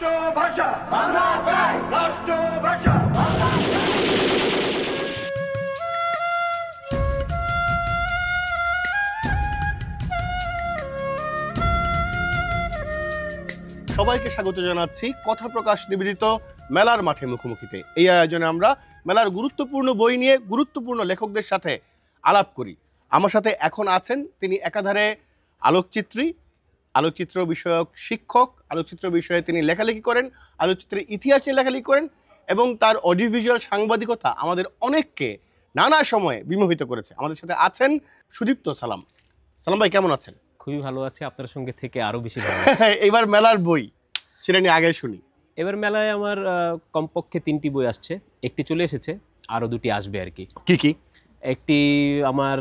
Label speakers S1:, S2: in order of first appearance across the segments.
S1: রাষ্ট্রভাষা বাংলা চাই, রাষ্ট্রভাষা বাংলা
S2: সবাইকে স্বাগত জানাচ্ছি কথা প্রকাশ নিবেদিত মেলার মাঠে মুখোমুখিতে। এই আয়োজনে আমরা মেলার গুরুত্বপূর্ণ বই নিয়ে গুরুত্বপূর্ণ লেখকদের সাথে আলাপ করি। আমার সাথে এখন আছেন তিনি একাধারে আলোকচিত্র বিষয়ক শিক্ষক, আলোকচিত্র বিষয়ে তিনি লেখালেখি করেন, আলোকচিত্রের ইতিহাসে লেখালেখি করেন এবং তার অডিও ভিজুয়াল সাংবাদিকতা আমাদের অনেককে নানা সময়ে বিমোহিত করেছে। আমাদের সাথে আছেন সুদীপ্ত সালাম। সালাম ভাই, কেমন আছেন?
S3: খুবই ভালো আছে, আপনার সঙ্গে থেকে আরো বেশি ভালো।
S2: এবার মেলার বই সেটা নিয়ে আগে শুনি।
S3: এবার মেলায় আমার কমপক্ষে 3টি বই আসছে, একটি চলে এসেছে, আরো 2টি আসবে আর কি।
S2: কি কি?
S3: একটি আমার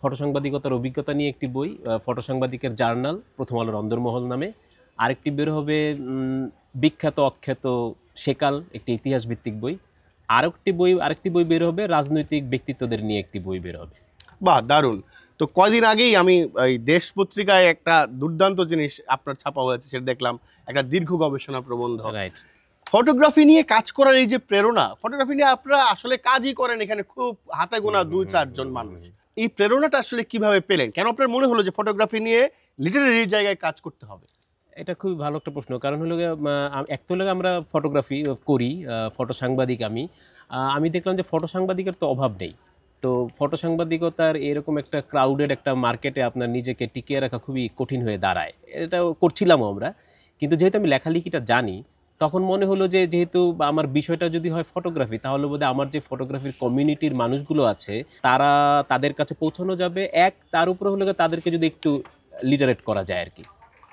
S3: ফটো সাংবাদিকতার অভিজ্ঞতা নিয়ে একটি বই, ফটো সাংবাদিকের জার্নাল, প্রথম আলোর অন্দরমহল নামে। আরেকটি বের হবে বিখ্যাত অখ্যাত সেকাল, একটি ইতিহাস ভিত্তিক বই। আরেকটি বই বের হবে রাজনৈতিক ব্যক্তিত্বদের নিয়ে একটি বই বের হবে।
S2: বাহ, দারুণ। তো কয়দিন আগেই আমি এই দেশ পত্রিকায় একটা দুর্দান্ত জিনিস আপনার ছাপা হয়েছে, সেটা দেখলাম, একটা দীর্ঘ গবেষণা প্রবন্ধ।
S3: রাইট।
S2: ফটোগ্রাফি নিয়ে কাজ করার এই যে প্রেরণা, ফটোগ্রাফি নিয়ে আপনারা আসলে কাজই করেন এখানে খুব হাতে গোনা 2-4 জন মানুষ, এই প্রেরণাটা আসলে কিভাবে পেলেন? কেন আপনার মনে হলো যে ফটোগ্রাফি নিয়ে লিটারেরি জায়গায় কাজ করতে হবে?
S3: এটা খুবই ভালো একটা প্রশ্ন। কারণ হলো একটু হলে আমরা ফটোগ্রাফি করি, ফটো সাংবাদিক আমি দেখলাম যে ফটো সাংবাদিকের তো অভাব নেই। তো ফটো সাংবাদিকতার এরকম একটা ক্রাউডেড একটা মার্কেটে আপনার নিজেকে টিকিয়ে রাখা খুবই কঠিন হয়ে দাঁড়ায়। এটা করছিলামও আমরা, কিন্তু যেহেতু আমি লেখালেখিটা জানি, তখন মনে হলো যে যেহেতু আমার বিষয়টা যদি হয় ফটোগ্রাফি, তাহলে বোধহয় আমার যে ফটোগ্রাফির কমিউনিটির মানুষগুলো আছে তাদের কাছে পৌঁছানো যাবে। তার উপরে হলো তাদেরকে যদি একটু লিটারেট করা যায় আর কি।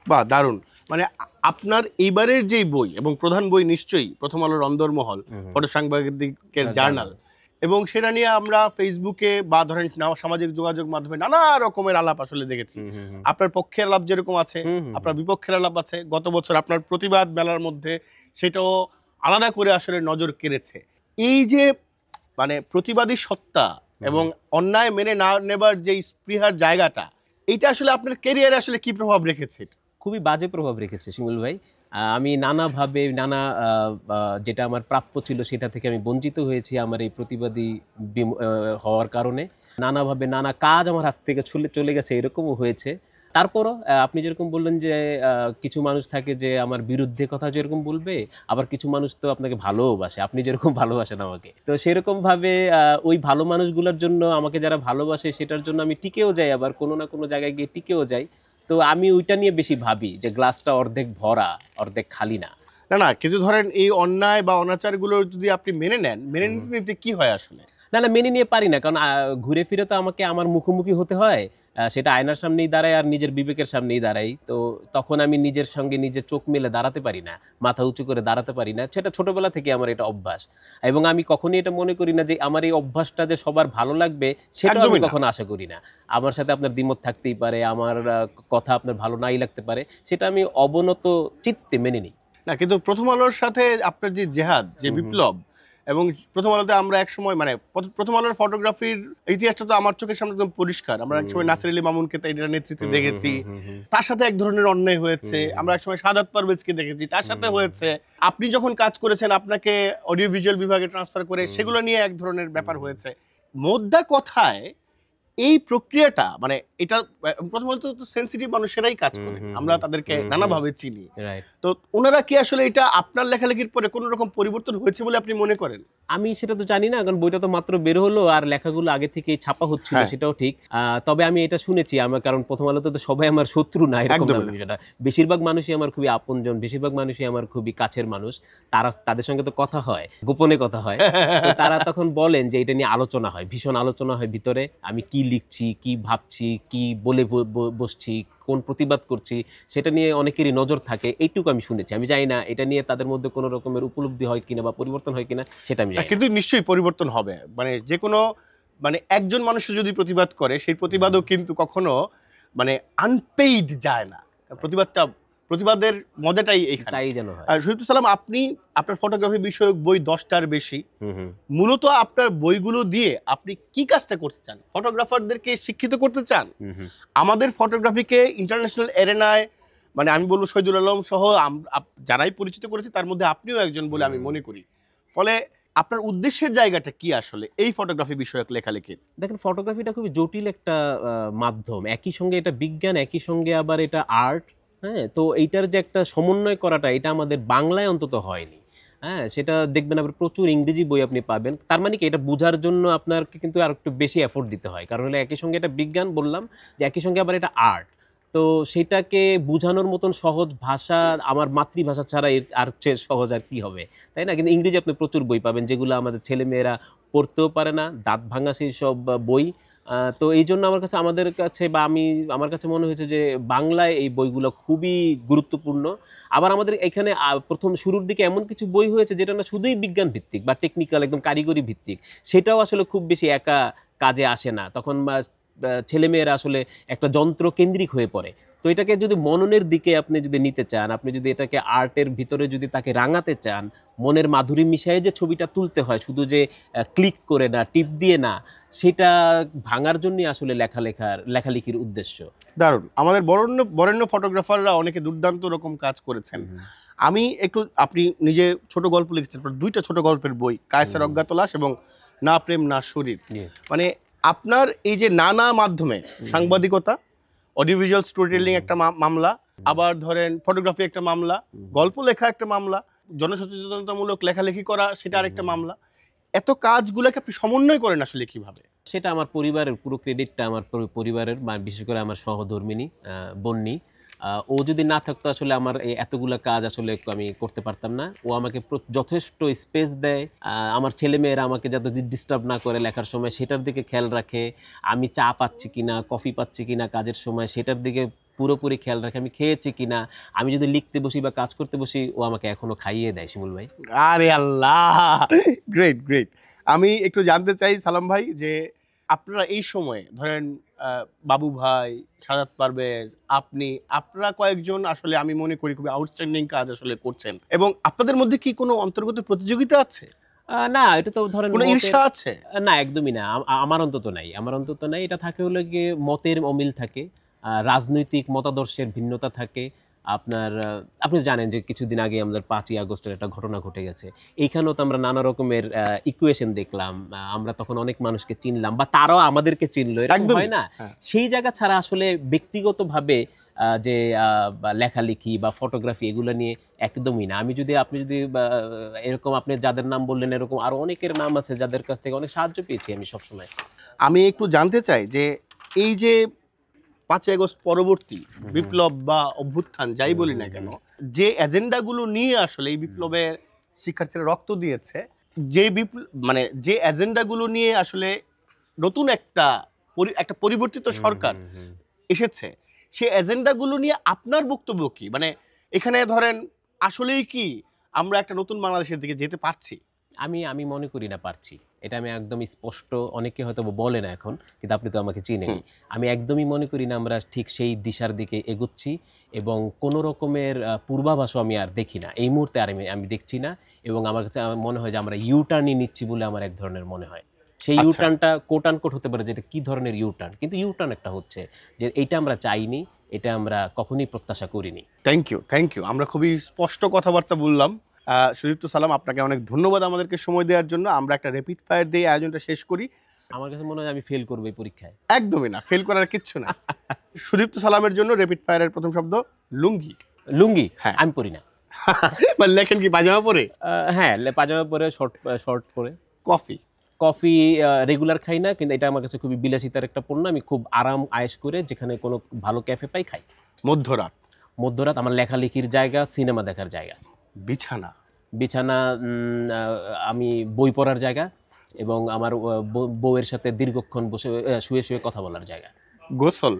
S2: বাহ, দারুণ। মানে আপনার এইবারের যেই বই এবং প্রধান বই নিশ্চয়ই প্রথম আলোর অন্দরমহল, ফটো সাংবাদিকের জার্নাল, এবং সেটা নিয়ে আমরা ফেসবুকে বা ধরেন সামাজিক যোগাযোগ মাধ্যমে নানা রকমের আলাপ আসলে দেখেছি। আপনার পক্ষের আলাপ যেরকম আছে, আপনার বিপক্ষের আলাপ আছে। গত বছর আপনার প্রতিবাদ মেলার মধ্যে সেটাও আলাদা করে আসলে নজর কেড়েছে। এই যে মানে প্রতিবাদী সত্তা এবং অন্যায় মেনে না নেবার যে স্পৃহার জায়গাটা, এইটা আসলে আপনার ক্যারিয়ারে আসলে কি প্রভাব রেখেছে?
S3: খুবই বাজে প্রভাব রেখেছে শিমুল ভাই। আমি নানাভাবে যেটা আমার প্রাপ্য ছিল সেটা থেকে আমি বঞ্চিত হয়েছি আমার এই প্রতিবাদী হওয়ার কারণে। নানাভাবে নানা কাজ আমার হাত থেকে চলে গেছে, এরকমও হয়েছে। তারপরও আপনি যেরকম বললেন যে কিছু মানুষ থাকে যে আমার বিরুদ্ধে কথা যেরকম বলবে, আবার কিছু মানুষ তো আপনাকে ভালোবাসে, আপনি যেরকম ভালোবাসেন আমাকে। তো সেরকমভাবে ওই ভালো মানুষগুলোর জন্য, আমাকে যারা ভালোবাসে সেটার জন্য আমি টিকেও যাই, আবার কোনো না কোনো জায়গায় গিয়ে টিকেও যাই। তো আমি ওইটা নিয়ে বেশি ভাবি যে গ্লাসটা অর্ধেক ভরা অর্ধেক খালি না।
S2: না, কিন্তু ধরেন এই অন্যায় বা অনাচারগুলো যদি আপনি মেনে নিতে কি হয় আসলে?
S3: না, মেনে নিয়ে পারি না, কারণ ঘুরে ফিরে তো আমাকে আমার মুখোমুখি হতে হয়। সেটা আয়নার সামনেই দাঁড়াই আর নিজের বিবেকের সামনেই দাঁড়াই। তো তখন আমি নিজের সঙ্গে নিজের চোখ মেলে দাঁড়াতে পারি না, মাথা উঁচু করে দাঁড়াতে পারি না। সেটা ছোটবেলা থেকে আমার এটা অভ্যাস, এবং আমি কখনোই এটা মনে করি না যে আমার এই অভ্যাসটা যে সবার ভালো লাগবে, সেটা আমি কখনো আশা করি না। আমার সাথে আপনার দ্বিমত থাকতেই পারে, আমার কথা আপনার ভালো নাই লাগতে পারে, সেটা আমি অবনত চিত্তে মেনে নিই
S2: না। কিন্তু প্রথম আলোর সাথে আপনার যে জেহাদ, যে বিপ্লব, এবং প্রথম আলোতে আমরা এক সময় মানে প্রথম আলোর ফটোগ্রাফির ইতিহাসটা তো আমার চোখের সামনে একদম পরিষ্কার। আমরা এক সময় নাসির আলী মামুনকে এটার নেতৃত্বে দেখেছি, তার সাথে এক ধরনের অন্যায় হয়েছে। আমরা এক সময় সাদাত পারভেজকে দেখেছি, তার সাথে হয়েছে। আপনি যখন কাজ করেছেন, আপনাকে অডিও ভিজুয়াল বিভাগে ট্রান্সফার করে সেগুলো নিয়ে এক ধরনের ব্যাপার হয়েছে। মোদ্দা কথায় এই প্রক্রিয়াটা মানে এটা প্রথমত তো সেনসিটিভ মানুষেরাই কাজ করে, আমরা তাদেরকে নানাভাবে চিনি। তো ওনারা কি আসলে এটা আপনার লেখালেখির পরে কোনো রকম পরিবর্তন হয়েছে বলে আপনি মনে করেন?
S3: আমি সেটা তো জানি না, কারণ বইটা তো মাত্র বের হলো আর লেখাগুলো আগে থেকেই ছাপা হচ্ছিল, সেটাও ঠিক। তবে আমি এটা শুনেছি, কারণ প্রথম আলোতে তো সবাই আমার শত্রু না, এরকম বিষয়টা। বেশিরভাগ মানুষই আমার খুবই আপনজন, বেশিরভাগ মানুষই আমার খুবই কাছের মানুষ। তাদের সঙ্গে তো কথা হয়, গোপনে কথা হয়। তারা তখন বলেন যে এটা নিয়ে আলোচনা হয়, ভীষণ আলোচনা হয় ভিতরে। আমি কি লিখছি, কি ভাবছি, কি বলে বসছি, কোন প্রতিবাদ করছি, সেটা নিয়ে অনেকেরই নজর থাকে, এইটুকু আমি শুনেছি। আমি জানি না এটা নিয়ে তাদের মধ্যে কোনো রকমের উপলব্ধি হয় কিনা বা পরিবর্তন হয় কিনা, সেটা আমি জানি না।
S2: কিন্তু নিশ্চয়ই পরিবর্তন হবে। মানে যে কোনো মানে একজন মানুষ যদি প্রতিবাদ করে, সেই প্রতিবাদও কিন্তু কখনো মানে আনপেইড যায় না। প্রতিবাদের মজাটাই এইখানে।
S3: তাই যেন হয়।
S2: আর শহীদুল সালাম, আপনি আপনার ফটোগ্রাফি বিষয়ক বই 10টার বেশি। মূলত আপনার বইগুলো দিয়ে আপনি কি কাজটা করতে চান? ফটোগ্রাফারদেরকে শিক্ষিত করতে চান, আমাদের ফটোগ্রাফিকে ইন্টারন্যাশনাল এরেনায় মানে আমি বলবো শহীদুল আলম সহ যারাই পরিচিত করেছে তার মধ্যে আপনিও একজন বলে আমি মনে করি। ফলে আপনার উদ্দেশ্যের জায়গাটা কি আসলে এই ফটোগ্রাফি বিষয়ক লেখালেখির?
S3: দেখেন, ফটোগ্রাফিটা খুবই জটিল একটা মাধ্যম। একই সঙ্গে এটা বিজ্ঞান, একই সঙ্গে আবার এটা আর্ট। হ্যাঁ, তো এইটার যে একটা সমন্বয় করাটা, এটা আমাদের বাংলায় অন্তত হয়নি। হ্যাঁ, সেটা দেখবেন আবার প্রচুর ইংরেজি বই আপনি পাবেন। তার মানে কি, এটা বোঝার জন্য আপনাকে কিন্তু আর একটু বেশি এফোর্ট দিতে হয়। কারণ হলো একই সঙ্গে এটা বিজ্ঞান বললাম, যে একই সঙ্গে আবার এটা আর্ট। তো সেটাকে বোঝানোর মতন সহজ ভাষা আমার মাতৃভাষা ছাড়া এর আর চেয়ে সহজ আর কি হবে, তাই না? কিন্তু ইংরেজি আপনি প্রচুর বই পাবেন যেগুলো আমাদের ছেলেমেয়েরা পড়তেও পারে না, দাঁত ভাঙা সেই সব বই। তো এই জন্য আমাদের কাছে বা আমার কাছে মনে হয়েছে যে বাংলায় এই বইগুলো খুবই গুরুত্বপূর্ণ। আবার আমাদের এখানে প্রথম শুরুর দিকে এমন কিছু বই হয়েছে যেটা না শুধুই বিজ্ঞান ভিত্তিক বা টেকনিক্যাল, একদম কারিগরি ভিত্তিক, সেটাও আসলে খুব বেশি একা কাজে আসে না। তখন ছেলেমেয়েরা আসলে একটা যন্ত্র কেন্দ্রিক হয়ে পড়ে। তো এটাকে যদি মননের দিকে আপনি যদি নিতে চান, আপনি যদি এটাকে আর্টের ভিতরে যদি তাকে রাঙাতে চান, মনের মাধুরী মিশিয়ে যে ছবিটা তুলতে হয়, শুধু যে ক্লিক করে না, টিপ দিয়ে না, সেটা ভাঙার জন্যই আসলে লেখালেখির উদ্দেশ্য।
S2: দারুণ। আমাদের বরেণ্য ফটোগ্রাফাররা অনেকে দুর্দান্ত রকম কাজ করেছেন। আমি একটু, আপনি নিজে ছোট গল্প লিখেছেন, দুইটা ছোট গল্পের বই, কায়সার অজ্ঞাত লাশ এবং না প্রেম না শরীর। মানে আপনার এই যে নানা মাধ্যমে সাংবাদিকতা, অডিওভিজুয়াল স্টোরি টেলিং একটা মামলা, আবার ধরেন ফটোগ্রাফি একটা মামলা, গল্প লেখা একটা মামলা, জনসচেতনতামূলক লেখালেখি করা সেটা আরেকটা মামলা, এত কাজগুলোকে আপনি সমন্বয় করেন আসলে কিভাবে?
S3: সেটা আমার পরিবারের পুরো ক্রেডিটটা আমার পরিবারের, বিশেষ করে আমার সহধর্মিণী বন্নি। ও যদি না থাকতো আসলে আমার এই এতগুলো কাজ আসলে আমি করতে পারতাম না। ও আমাকে যথেষ্ট স্পেস দেয়। আমার ছেলেমেয়েরা আমাকে যাতে ডিস্টার্ব না করে লেখার সময় সেটার দিকে খেয়াল রাখে। আমি চা পাচ্ছি কিনা, কফি পাচ্ছি কিনা কাজের সময় সেটার দিকে পুরোপুরি খেয়াল রাখে। আমি খেয়েছি কিনা, আমি যদি লিখতে বসি বা কাজ করতে বসি, ও আমাকে এখনো খাইয়ে দেয় শিমুল ভাই।
S2: আরে আল্লাহ, গ্রেট গ্রেট। আমি একটু জানতে চাই সালাম ভাই, যে আপনারা এই সময়ে ধরেন বাবু ভাই, সাদাত পারভেজ, আপনারা কয়েকজন আসলে আমি মনে করি খুবই আউটস্ট্যান্ডিং কাজ আসলে করছেন, এবং আপনাদের মধ্যে কি কোনো অন্তর্গত প্রতিযোগিতা আছে?
S3: না, এটা তো ধরেন
S2: কোনো ঈর্ষা আছে?
S3: না, একদমই না। আমার অন্তত নাই। এটা থাকে হলো গিয়ে মতের অমিল থাকে, রাজনৈতিক মতাদর্শের ভিন্নতা থাকে। আপনি জানেন যে কিছুদিন আগে আমাদের 5ই আগস্টের একটা ঘটনা ঘটে গেছে। এইখানেও তো আমরা নানা রকমের ইকুয়েশন দেখলাম। আমরা তখন অনেক মানুষকে চিনলাম বা তারাও আমাদেরকে চিনলো, এরকম হয় না? সেই জায়গা ছাড়া আসলে ব্যক্তিগতভাবে যে লেখালেখি বা ফটোগ্রাফি এগুলো নিয়ে একদমই না। আপনি যদি এরকম আপনি যাদের নাম বললেন, এরকম আরো অনেকের নাম আছে যাদের কাছ থেকে অনেক সাহায্য পেয়েছি আমি সবসময়।
S2: আমি একটু জানতে চাই যে এই যে 5ই আগস্ট পরবর্তী বিপ্লব বা অভ্যুত্থান যাই বলি না কেন, যে এজেন্ডাগুলো নিয়ে আসলে এই বিপ্লবের শিক্ষার্থীরা রক্ত দিয়েছে, যে এজেন্ডাগুলো নিয়ে আসলে নতুন একটা পরিবর্তিত সরকার এসেছে, সেই এজেন্ডাগুলো নিয়ে আপনার বক্তব্য কি? মানে এখানে ধরেন আসলেই কি আমরা একটা নতুন বাংলাদেশের দিকে যেতে পারছি?
S3: আমি মনে করি না পারছি। এটা আমি একদম স্পষ্ট, অনেকে হয়তো বলে না এখন, কিন্তু আপনি তো আমাকে চিনেন। আমি একদমই মনে করি না আমরা ঠিক সেই দিশার দিকে এগোচ্ছি, এবং কোনো রকমের পূর্বাভাসও আমি আর দেখি না এই মুহূর্তে। আর আমি দেখছি না, এবং আমার কাছে মনে হয় যে আমরা ইউটার্নই নিচ্ছি বলে আমার এক ধরনের মনে হয়। সেই ইউটার্নটা কোট আনকোট হতে পারে, যেটা কি ধরনের ইউটার্ন, কিন্তু ইউটার্ন একটা হচ্ছে যে এইটা আমরা চাইনি, এটা আমরা কখনোই প্রত্যাশা করিনি।
S2: Thank you. আমরা খুবই স্পষ্ট কথাবার্তা বললাম। সুদীপ্ত সালাম, আপনাকে অনেক ধন্যবাদ আমাদেরকে সময় দেওয়ার জন্য। আমরা একটা র্যাপিড ফায়ার দিয়ে আয়োজনটা শেষ করি।
S3: আমার কাছে মনে হয় আমি ফেল করবো এই পরীক্ষায়।
S2: একদমই না, ফেল করার কিচ্ছু না। সুদীপ্ত সালামের জন্য র্যাপিড ফায়ারের প্রথম শব্দ লুঙ্গি।
S3: লুঙ্গি? হ্যাঁ, আমি পরি না।
S2: মানে লেখেন কি পাজামা পরে?
S3: হ্যাঁ, পাজামা পরে, শর্ট পরে। কফি রেগুলার খাই না, কিন্তু এটা আমার কাছে খুবই বিলাসিতার একটা পণ্য। আমি খুব আরাম আয়েশ করে যেখানে কোনো ভালো ক্যাফে পাই খাই। মধ্যরাত আমার লেখালেখির জায়গা, সিনেমা দেখার জায়গা। বিছানা আমি বই পড়ার জায়গা, এবং আমার বউয়ের সাথে দীর্ঘক্ষণ বসে শুয়ে কথা বলার জায়গা। গোসল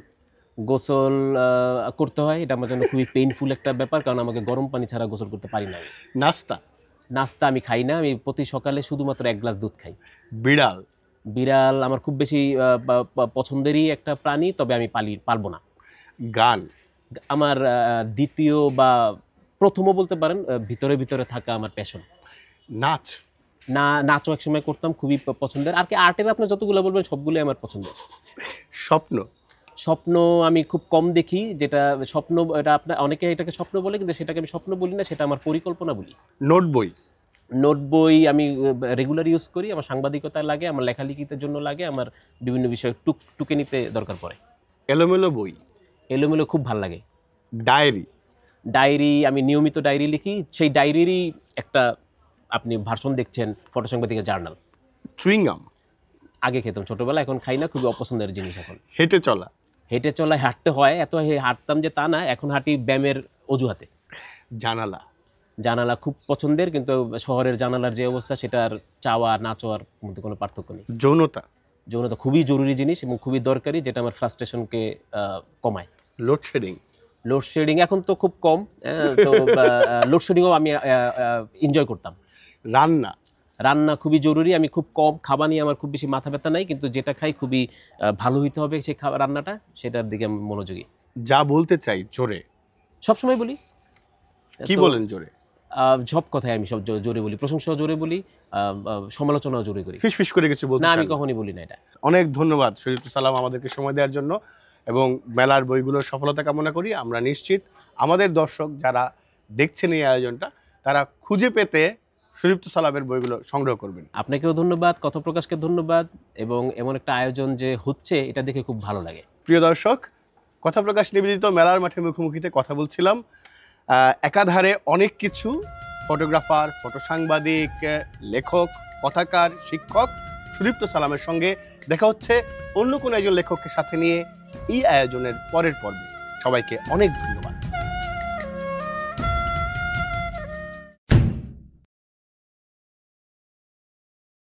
S3: করতে হয়, এটা আমার জন্য খুবই পেইনফুল একটা ব্যাপার, কারণ আমাকে গরম পানি ছাড়া গোসল করতে পারি না। নাস্তা আমি খাই না। আমি প্রতি সকালে শুধুমাত্র 1 গ্লাস দুধ খাই। বিড়াল আমার খুব বেশি পছন্দেরই একটা প্রাণী, তবে আমি পালবো না।
S2: গান
S3: আমার দ্বিতীয় বা প্রথমও বলতে পারেন, ভিতরে থাকা আমার প্যাশন। নাচও এক সময় করতাম, খুবই পছন্দের। আর কি আর্টের আপনার যতগুলো বলবেন সবগুলোই আমার পছন্দের। স্বপ্ন আমি খুব কম দেখি, যেটা স্বপ্ন এটা আপনার অনেকে এটাকে স্বপ্ন বলে, কিন্তু সেটাকে আমি স্বপ্ন বলি না, সেটা আমার পরিকল্পনা বলি।
S2: নোট বই,
S3: নোট বই আমি রেগুলার ইউজ করি, আমার সাংবাদিকতায় লাগে, আমার লেখালেখির জন্য লাগে, আমার বিভিন্ন বিষয় টুকে নিতে দরকার পড়ে।
S2: এলোমেলো বই,
S3: এলোমেলো খুব ভাল লাগে।
S2: ডায়েরি,
S3: ডায়েরি আমি নিয়মিত ডায়েরি লিখি, সেই ডায়েরিরই একটা আপনি ভার্সন দেখছেন ফটো সাংবাদিকের জার্নাল।
S2: চুইংগাম,
S3: আগে খেতাম ছোটবেলা, এখন খাই না, খুবই অপছন্দের জিনিস এখন।
S2: হেঁটে চলা,
S3: হেঁটে চলায় হাঁটতে হয়, এত হাঁটতাম যে তা না, এখন হাঁটি ব্যায়ামের অজুহাতে।
S2: জানালা,
S3: জানালা খুব পছন্দের, কিন্তু শহরের জানালার যে অবস্থা, সেটার চাওয়া না চাওয়ার মধ্যে কোনো পার্থক্য নেই।
S2: যৌনতা,
S3: যৌনতা খুবই জরুরি জিনিস এবং খুবই দরকারি, যেটা আমার ফ্রাস্ট্রেশনকে কমায়।
S2: লোডশেডিং,
S3: লোডশেডিং এখন তো খুব কম, তো লোডশেডিংও আমি এনজয় করতাম।
S2: রান্না,
S3: রান্না খুবই জরুরি, আমি খুব কম খাবার নিয়ে আমার খুব বেশি মাথা ব্যথা নাই, কিন্তু যেটা খাই খুবই ভালো হইতে হবে সেই রান্নাটা, সেটার দিকে আমি মনোযোগী।
S2: যা বলতে চাই জোরে,
S3: সবসময় বলি।
S2: কি বলেন জোরে?
S3: সব কথাই আমি সব জোরে বলি, প্রশংসাও জোরে বলি, সমালোচনাও জোরে করি।
S2: ফিস ফিস করে কিছু বলতে
S3: না,
S2: চান
S3: আমি
S2: না?
S3: কখনই বলি না এটা।
S2: অনেক ধন্যবাদ শরীফুল সালাম আমাদেরকে সময় দেওয়ার জন্য, এবং মেলার বইগুলোর সফলতা কামনা করি। আমরা নিশ্চিত আমাদের দর্শক যারা দেখছেন এই আয়োজনটা, তারা খুঁজে পেতে শরীফুল সালামের বইগুলো সংগ্রহ করবেন।
S3: আপনাকেও ধন্যবাদ, কথোপ্রকাশকে ধন্যবাদ, এবং এমন একটা আয়োজন যে হচ্ছে এটা দেখে খুব ভালো লাগে।
S2: প্রিয় দর্শক, কথা প্রকাশ নিবেদিত মেলার মাঠে মুখোমুখিতে কথা বলছিলাম। একাধারে অনেক কিছু, ফটোগ্রাফার, ফটো সাংবাদিক, লেখক, কথাকার, শিক্ষক সুদীপ্ত সালামের সঙ্গে দেখা হচ্ছে অন্য কোনো একজন লেখককে সাথে নিয়ে এই আয়োজনের পরের পর্বে। সবাইকে অনেক ধন্যবাদ।